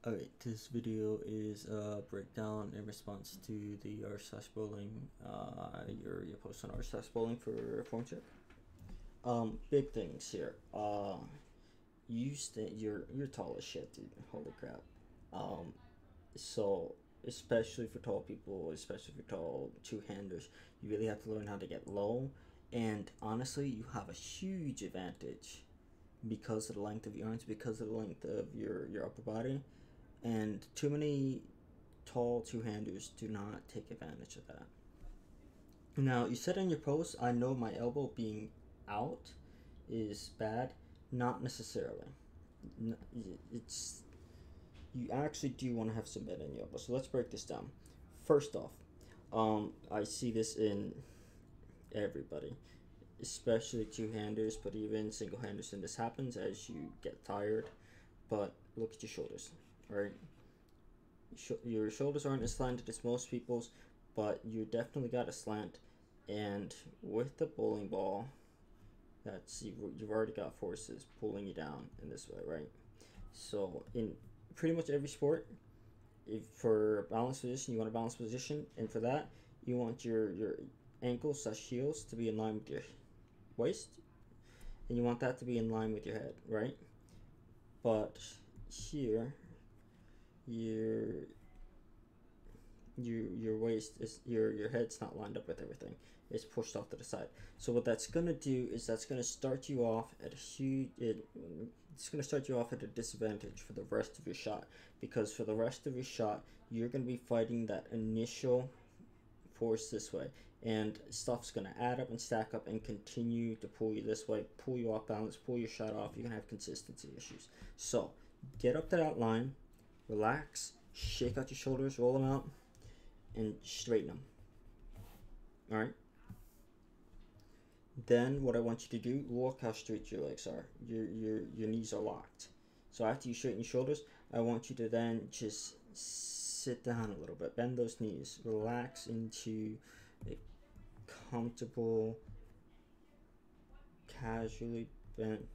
Alright, this video is a breakdown in response to the r/bowling, your post on r/bowling for form check. Big things here. You're tall as shit, dude. Holy crap. Um, so especially for tall people, especially for tall two-handers, you really have to learn how to get low. And honestly, you have a huge advantage because of the length of your arms, because of the length of your upper body, and too many tall two-handers do not take advantage of that. Now, you said in your post, I know my elbow being out is bad. Not necessarily. It's You actually do want to have some bend in your elbow. So let's break this down. First off, I see this in everybody, especially two-handers, but even single-handers, and this happens as you get tired. But look at your shoulders, right? Your shoulders aren't as slanted as most people's, but you definitely got a slant. And with the bowling ball, you've already got forces pulling you down in this way, right? So in pretty much every sport, if for a balanced position, you want a balanced position, and for that, you want your ankles slash heels to be in line with your waist, and you want that to be in line with your head, right? But here, your your waist is your head's not lined up with everything. It's pushed off to the side. So what that's gonna do is that's gonna start you off at a it's gonna start you off at a disadvantage for the rest of your shot, because for the rest of your shot you're gonna be fighting that initial force this way, and stuff's gonna add up and stack up and continue to pull you this way, pull you off balance, pull your shot off. You're gonna have consistency issues. So get up to that line, relax, shake out your shoulders, roll them out, and straighten them. All right. Then what I want you to do, look how straight your legs are. Your knees are locked. So after you straighten your shoulders, I want you to then just sit down a little bit, bend those knees, relax into a comfortable, casually bent.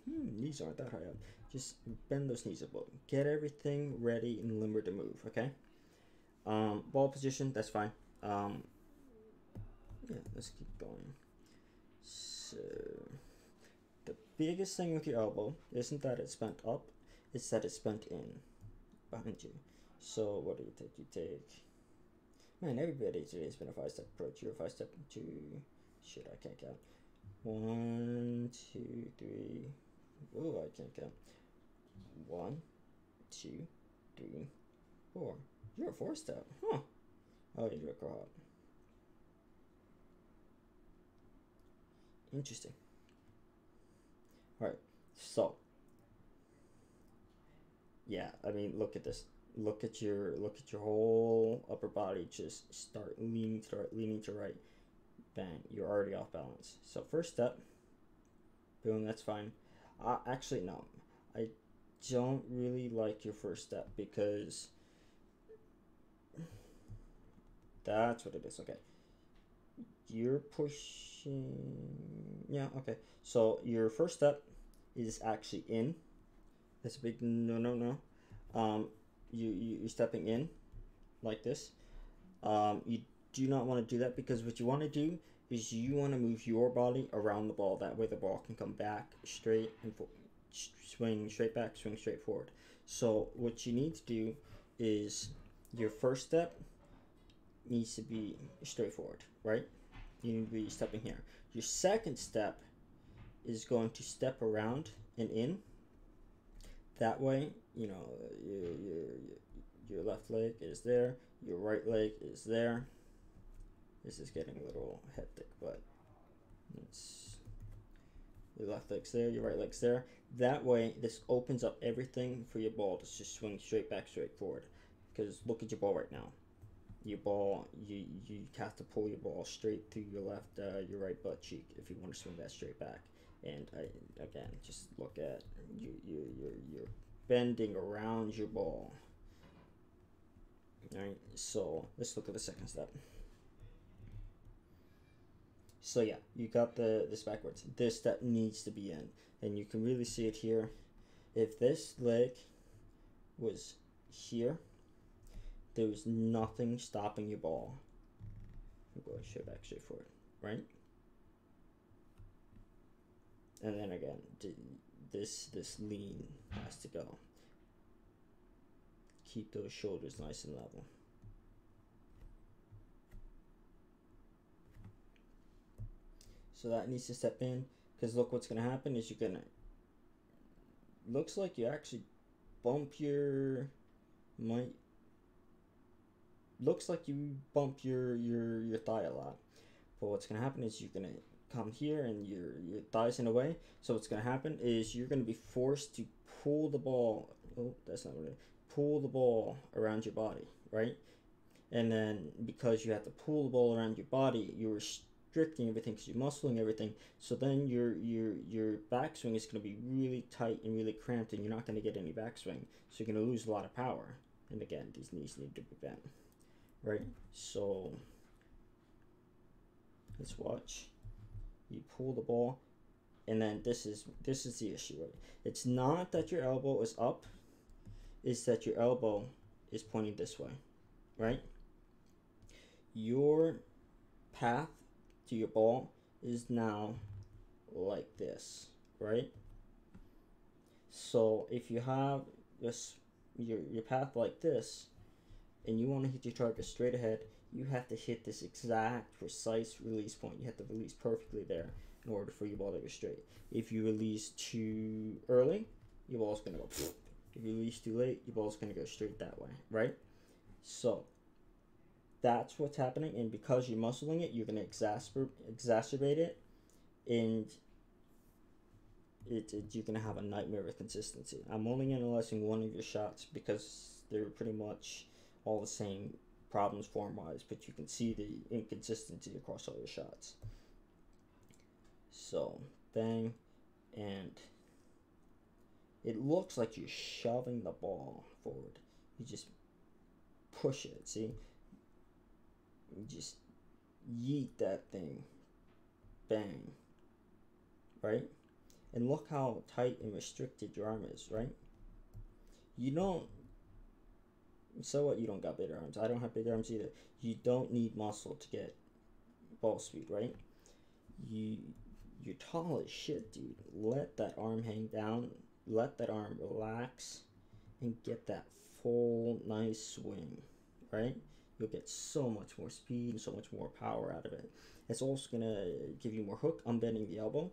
Knees aren't that high up. Just bend those knees a bit. Get everything ready and limber to move. Okay. Ball position, that's fine. Yeah, let's keep going. So the biggest thing with your elbow isn't that it's bent up, it's that it's bent in behind you. So what do you take? You take, man, everybody today has been a 5-step approach. You're a 5-step to, shit, I can't count. 1, 2, 3. Oh, I can't count. 1, 2, 3, 4. You're a 4-step, huh? Oh, you're a co-hop. Interesting. All right, so yeah, I mean, look at this. Look at your whole upper body just start leaning to right. Bang, you're already off balance. So first step, boom, that's fine. Actually, no, I don't really like your first step because that's what it is. Okay, you're pushing. Yeah, okay. So your first step is actually in. That's a big no. You're stepping in like this. You do not want to do that, because what you want to do is you want to move your body around the ball. That way the ball can come back straight and swing straight back, swing straight forward. So what you need to do is your first step needs to be straightforward, right? You need to be stepping here. Your second step is going to step around and in. That way, you know, your left leg is there, your right leg is there. This is getting a little hectic, but it's, your left leg's there, your right leg's there. That way, this opens up everything for your ball to just swing straight back, straight forward. Because look at your ball right now. Your ball, you have to pull your ball straight through your your right butt cheek if you want to swing that straight back. And again, just look at you're bending around your ball. All right, so let's look at the second step. So yeah, you got this backwards. This step needs to be in, and you can really see it here. If this leg was here, there was nothing stopping your ball from going straight back, straight forward, right? And then again, this lean has to go. Keep those shoulders nice and level. So that needs to step in, because look what's going to happen is you're going to, looks like you actually bump your, looks like you bump your thigh a lot. But what's going to happen is you're going to come here and your thigh's in a way. So what's going to happen is you're going to be forced to pull the ball. Oh, that's not really. Pull the ball around your body, right? And then because you have to pull the ball around your body, you're restricting everything because you're muscling everything. So then your backswing is going to be really tight and really cramped, and you're not going to get any backswing. So you're going to lose a lot of power. And again, these knees need to be bent, right? So let's watch. You pull the ball, and then this is the issue, right? It's not that your elbow is up, it's that your elbow is pointing this way, right? Your path to your ball is now like this, right? So if you have this your path like this, and you want to hit your target straight ahead, you have to hit this exact precise release point. You have to release perfectly there in order for your ball to go straight. If you release too early, your ball's going to go. If you release too late, your ball's going to go straight that way, right? So that's what's happening, and because you're muscling it, you're going to exacerbate it, and you're going to have a nightmare of consistency. I'm only analyzing one of your shots because they're pretty much all the same problems form-wise, but you can see the inconsistency across all your shots. So, bang, and it looks like you're shoving the ball forward. You just push it, see? You just yeet that thing. Bang. Right? And look how tight and restricted your arm is, right? You don't, so what, you don't got big arms. I don't have big arms either. You don't need muscle to get ball speed, right? You're tall as shit, dude. Let that arm hang down. Let that arm relax and get that full, nice swing, right? You'll get so much more speed and so much more power out of it. It's also going to give you more hook. I'm bending the elbow.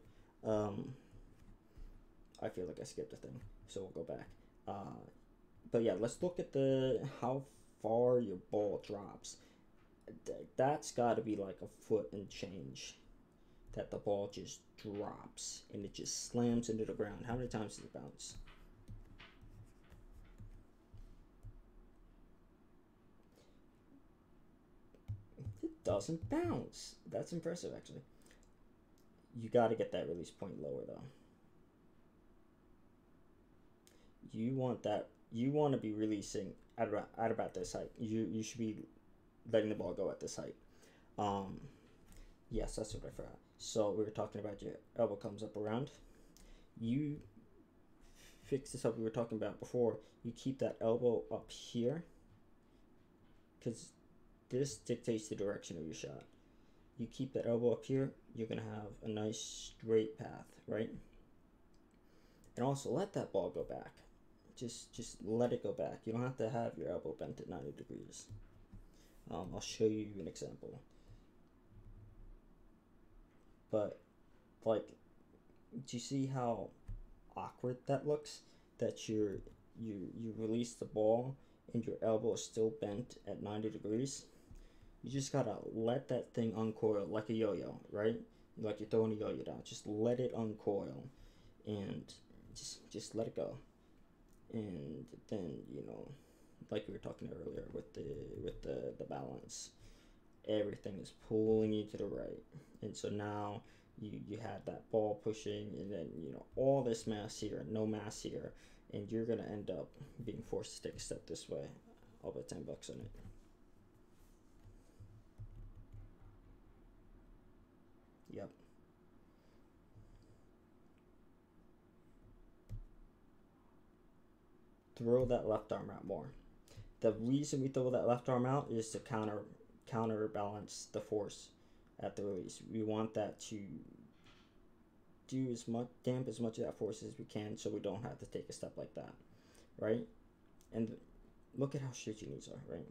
I feel like I skipped a thing, so we'll go back. But yeah, let's look at how far your ball drops. That's got to be like a foot and change that the ball just drops and it just slams into the ground. How many times does it bounce? It doesn't bounce. That's impressive, actually. You got to get that release point lower, though. You want to be releasing at about this height. You should be letting the ball go at this height. Yes, that's what I forgot. So we were talking about your elbow comes up around. You fix this up we were talking about before. You keep that elbow up here, because this dictates the direction of your shot. You keep that elbow up here, you're going to have a nice straight path, right? And also let that ball go back. Just let it go back. You don't have to have your elbow bent at 90 degrees. I'll show you an example. But, like, do you see how awkward that looks? That you release the ball and your elbow is still bent at 90 degrees? You just gotta let that thing uncoil like a yo-yo, right? Like you're throwing a yo-yo down. Just let it uncoil and just let it go. And then, you know, like we were talking earlier with the balance, everything is pulling you to the right. And so now you had that ball pushing, and then, you know, all this mass here, no mass here, and you're gonna end up being forced to take a step this way. I'll bet $10 on it. Yep. throw that left arm out more. The reason we throw that left arm out is to counterbalance the force at the release. We want that to do as much, damp as much of that force as we can, so we don't have to take a step like that, right? And look at how straight your knees are, right?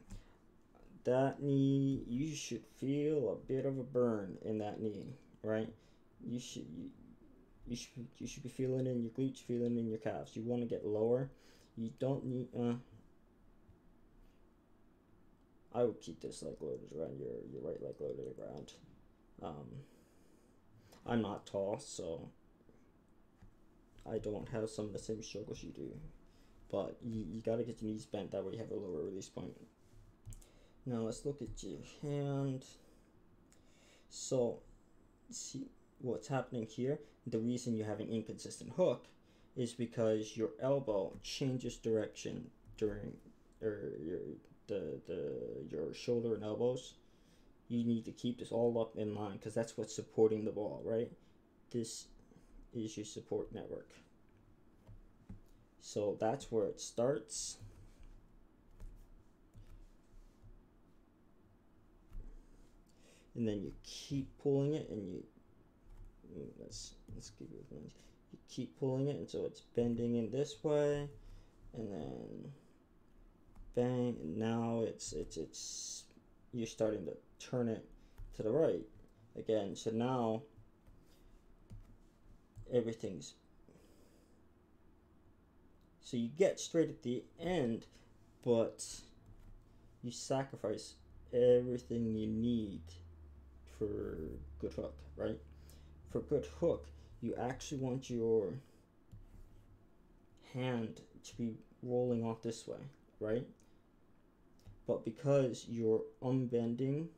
That knee, you should feel a bit of a burn in that knee, right? You should be feeling it in your glutes, feeling it in your calves. You want to get lower. You don't need. I would keep this leg loaded around your right leg loaded to the ground. I'm not tall, so I don't have some of the same struggles you do. But you got to get your knees bent, that way you have a lower release point. Now let's look at your hand. So, see what's happening here. The reason you're having inconsistent hook is because your elbow changes direction during your shoulder and elbows. You need to keep this all up in line because that's what's supporting the ball, right? This is your support network. So that's where it starts. And then you keep pulling it, and let's give you one. You keep pulling it, and so it's bending in this way, and then bang, and now it's you're starting to turn it to the right again. So now everything's, so you get straight at the end, but you sacrifice everything you need for good hook, right? For good hook, you actually want your hand to be rolling off this way, right? But because you're unbending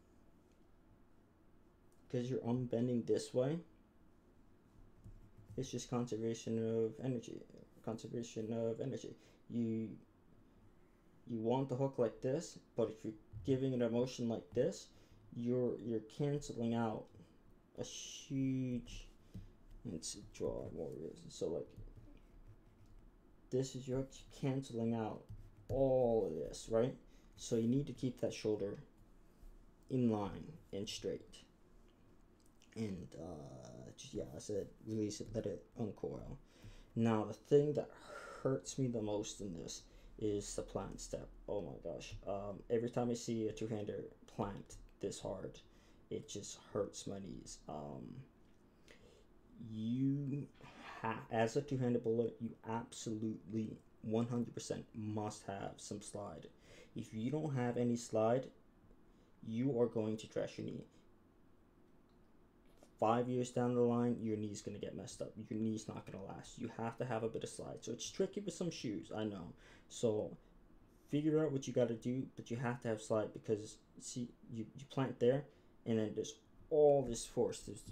this way, it's just conservation of energy. You want the hook like this, but if you're giving it a motion like this, you're canceling out a huge, let's draw more reasons. So like this is your canceling out all of this, right? So you need to keep that shoulder in line and straight. And yeah, I said release it, let it uncoil. Now the thing that hurts me the most in this is the plant step. Oh my gosh. Every time I see a two-hander plant this hard, it just hurts my knees. As a two-handed bowler, you absolutely 100% must have some slide. If you don't have any slide, you are going to trash your knee. 5 years down the line, your knee's going to get messed up. Your knee's not going to last. You have to have a bit of slide. So it's tricky with some shoes, I know. So figure out what you got to do, but you have to have slide because, see, you plant there, and then there's all this force. There's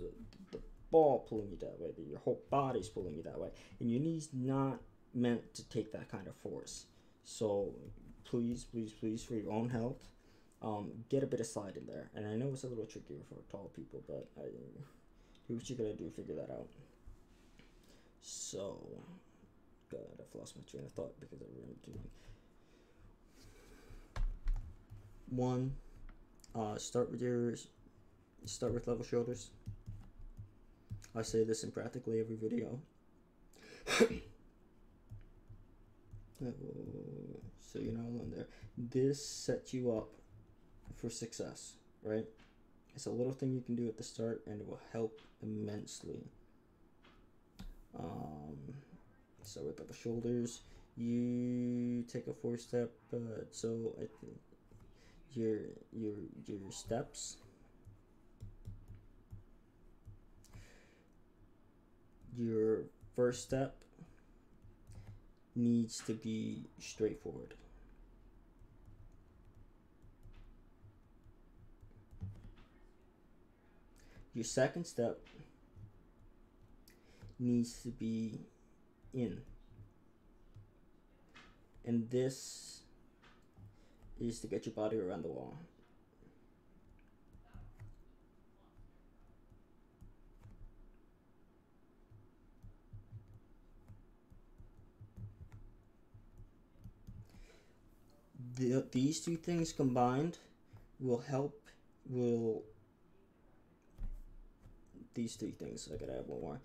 the ball pulling you that way. Your whole body's pulling you that way. And your knee's not meant to take that kind of force. So please, for your own health, get a bit of slide in there. And I know it's a little trickier for tall people, but do what you gotta do, figure that out. So, God, I've lost my train of thought because I remember doing one. Start with level shoulders. I say this in practically every video. So you're not alone there. This sets you up for success, right? It's a little thing you can do at the start, and it will help immensely. So with the shoulders, you take a 4-step. So I think your steps. Your first step needs to be straightforward. Your second step needs to be in. And this is to get your body around the wall. these two things combined will help. Will these three things? I gotta add one more.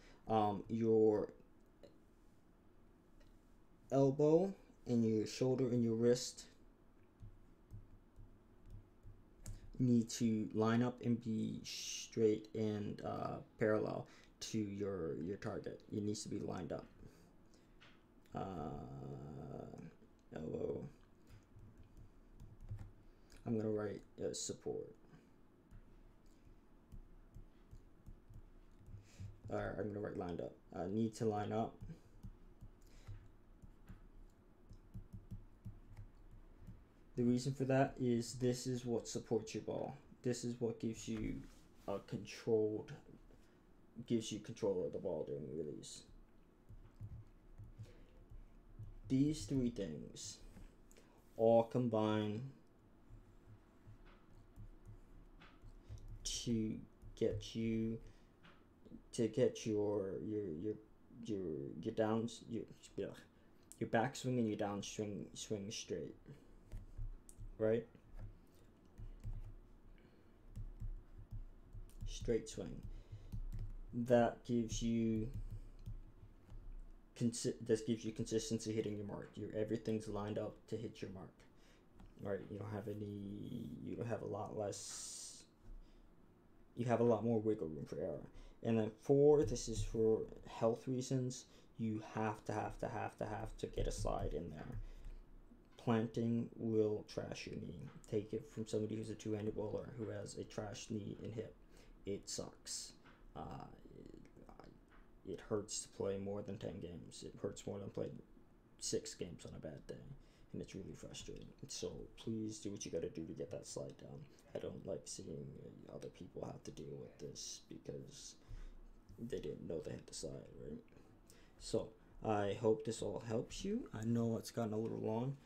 Your elbow and your shoulder and your wrist need to line up and be straight and parallel to your target. It needs to be lined up. Elbow. I'm gonna write support. I'm gonna write lined up. Need to line up. The reason for that is this is what supports your ball. This is what gives you control of the ball during release. These three things all combine to get your downs your backswing and your downswing swing straight, right? Straight swing. That gives you consistency hitting your mark. Everything's lined up to hit your mark, right? You have a lot less. You have a lot more wiggle room for error. And then this is for health reasons. You have to get a slide in there. Planting will trash your knee. Take it from somebody who's a two-handed bowler who has a trash knee and hip. It sucks. It hurts to play more than 10 games. It hurts more than playing 6 games on a bad day, and it's really frustrating. So please do what you got to do to get that slide down. I don't like seeing other people have to deal with this because they didn't know they had to slide, right? So I hope this all helps you. I know it's gotten a little long.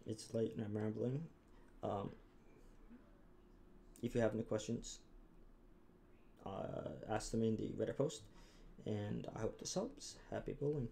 It's late and I'm rambling. If you have any questions, ask them in the Reddit post. And I hope this helps. Happy bowling.